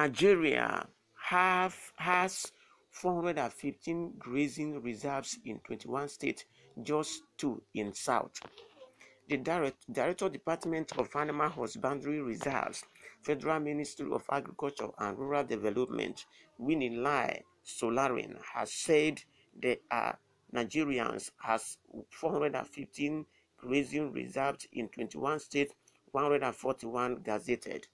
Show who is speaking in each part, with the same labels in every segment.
Speaker 1: Nigeria has 415 grazing reserves in 21 states, just 2 in South. The Director Department of Animal Husbandry Reserves, Federal Ministry of Agriculture and Rural Development, Winnie Lai Solarin, has said Nigerians has 415 grazing reserves in 21 states, 141 gazetted.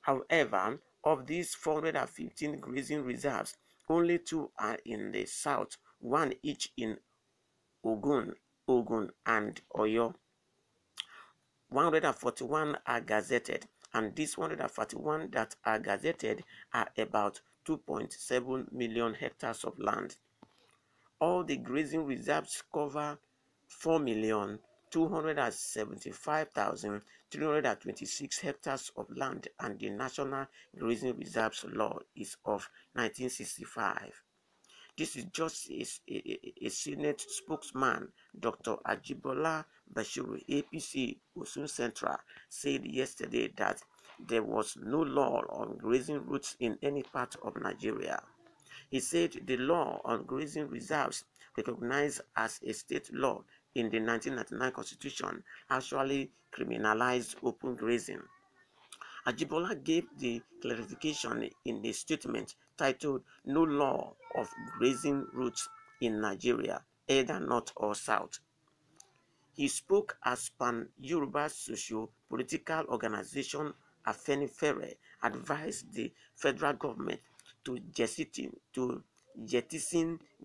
Speaker 1: However, of these 415 grazing reserves, only 2 are in the south, 1 each in Ogun and Oyo. 141 are gazetted, and these 141 that are gazetted are about 2.7 million hectares of land. All the grazing reserves cover 4,275,326 hectares of land, and the National Grazing Reserves Law is of 1965. This is just a Senate spokesman, Dr. Ajibola Bashiru, APC, Osun Central, said yesterday that there was no law on grazing routes in any part of Nigeria. He said the law on grazing reserves, recognized as a state law in the 1999 Constitution, actually criminalized open grazing. Ajibola gave the clarification in a statement titled "No Law of Grazing Routes in Nigeria, either North or South." He spoke as Pan-Yoruba socio-political organization Afenifere advised the federal government to jettison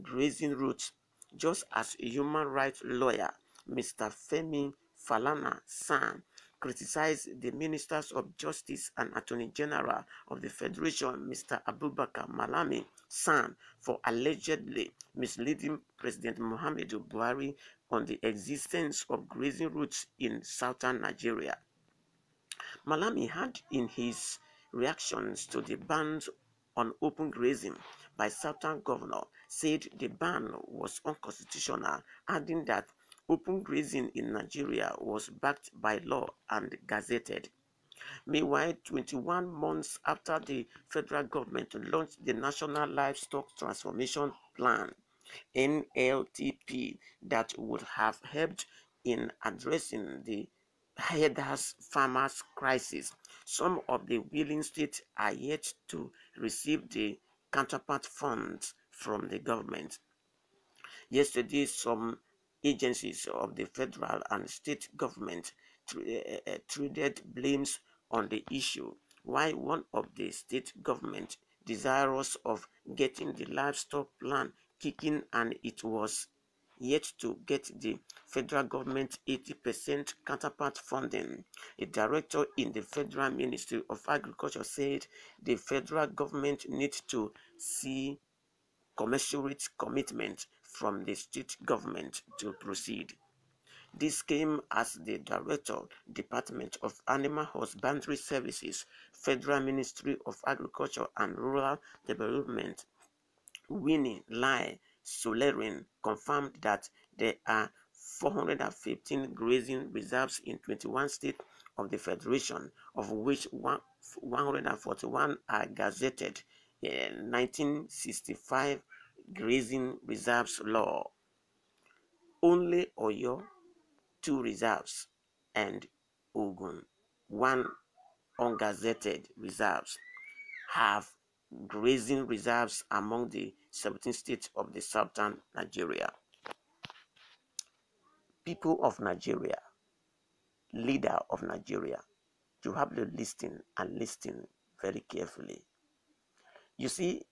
Speaker 1: grazing routes, just as a human rights lawyer, Mr. Femi Falana San, criticized the Ministers of Justice and Attorney General of the Federation, Mr. Abubakar Malami San, for allegedly misleading President Muhammadu Buhari on the existence of grazing routes in southern Nigeria. Malami had, in his reactions to the ban on open grazing by Southern governor, said the ban was unconstitutional, adding that open grazing in Nigeria was backed by law and gazetted. Meanwhile, 21 months after the federal government launched the National Livestock Transformation Plan, NLTP, that would have helped in addressing the herders farmers crisis, some of the willing states are yet to receive the counterpart funds from the government. Yesterday, some agencies of the federal and state government traded blames on the issue, while one of the state government desirous of getting the livestock plan kicking, and it was yet to get the federal government 80% counterpart funding. A director in the Federal Ministry of Agriculture said the federal government needs to see commensurate commitment from the state government to proceed. This came as the Director, Department of Animal Husbandry Services, Federal Ministry of Agriculture and Rural Development, Winnie Lai Solarin, confirmed that there are 415 grazing reserves in 21 states of the Federation, of which 141 are gazetted. 1965 Grazing Reserves Law. Only Oyo, 2 reserves, and Ogun, 1 ungazetted reserves, have grazing reserves among the 17 states of the southern Nigeria. People of Nigeria, leader of Nigeria, you have to listen and listen very carefully. You see,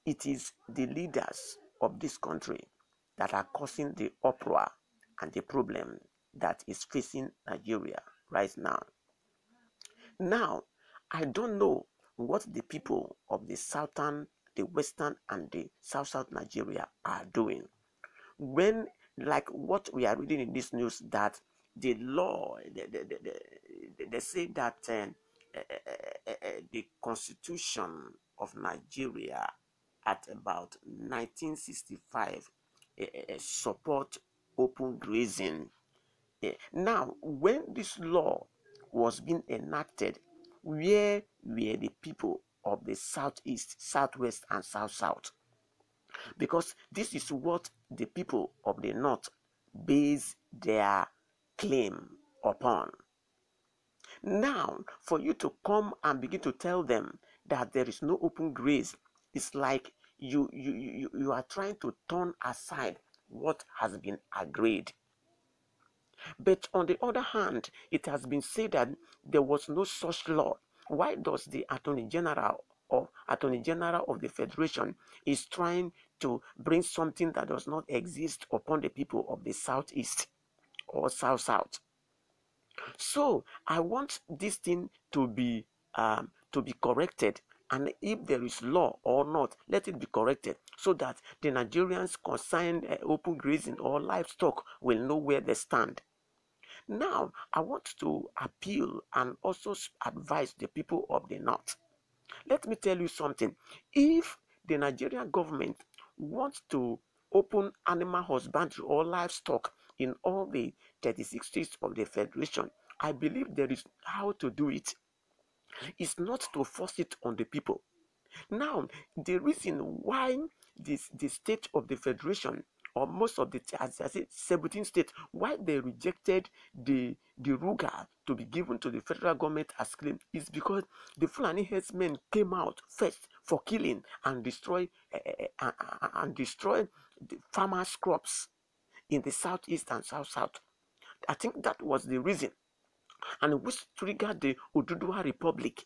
Speaker 1: it is the leaders of this country that are causing the uproar and the problem that is facing Nigeria right now. Now, I don't know what the people of the southern, the western, and the south Nigeria are doing. When, like what we are reading in this news, that the law, they say that the constitution of Nigeria at about 1965 support open grazing. Now, when this law was being enacted, where were the people of the southeast, southwest, and south-south, because this is what the people of the north base their claim upon. Now, for you to come and begin to tell them that there is no open grace, it's like you are trying to turn aside what has been agreed. But on the other hand, it has been said that there was no such law. Why does the Attorney General of the Federation is trying to bring something that does not exist upon the people of the Southeast or South-South? So I want this thing to be corrected, and if there is law or not, let it be corrected so that the Nigerians concerned open grazing or livestock will know where they stand. Now, I want to appeal and also advise the people of the North. Let me tell you something. If the Nigerian government wants to open animal husbandry or livestock in all the 36 states of the Federation, I believe there is how to do it. It's not to force it on the people. Now, the reason why the state of the Federation, or most of the, as I said, 17 states, why they rejected the Ruga to be given to the federal government as claim is because the Fulani herdsmen came out first for killing and destroy the farmers' crops in the southeast and south-south. I think that was the reason, and which triggered the Oduduwa Republic.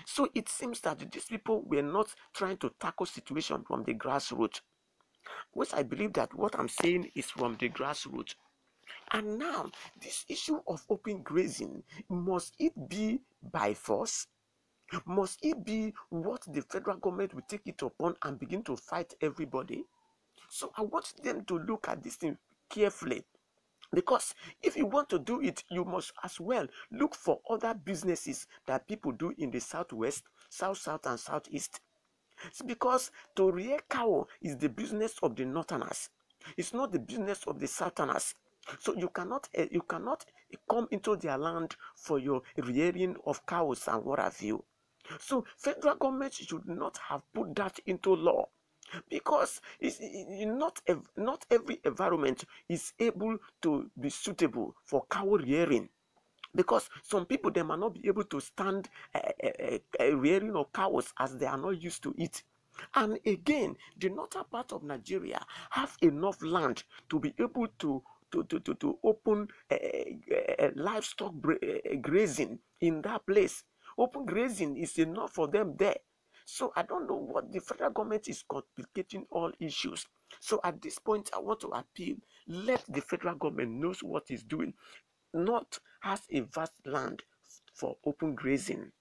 Speaker 1: So it seems that these people were not trying to tackle situation from the grassroots, which I believe that what I'm saying is from the grassroots. And now, this issue of open grazing, must it be by force? Must it be what the federal government will take it upon and begin to fight everybody? So I want them to look at this thing carefully. Because if you want to do it, you must as well look for other businesses that people do in the southwest, south-south, and southeast. It's because to rear cow is the business of the northerners. It's not the business of the southerners. So you cannot come into their land for your rearing of cows and what have you. So federal government should not have put that into law, because not every environment is able to be suitable for cow rearing, because some people they might not be able to stand rearing of cows as they are not used to it. And again, the northern part of Nigeria have enough land to be able to open livestock grazing in that place. Open grazing is enough for them there. So I don't know what the federal government is complicating all issues. So at this point, I want to appeal. Let the federal government knows what it's doing. North has a vast land for open grazing.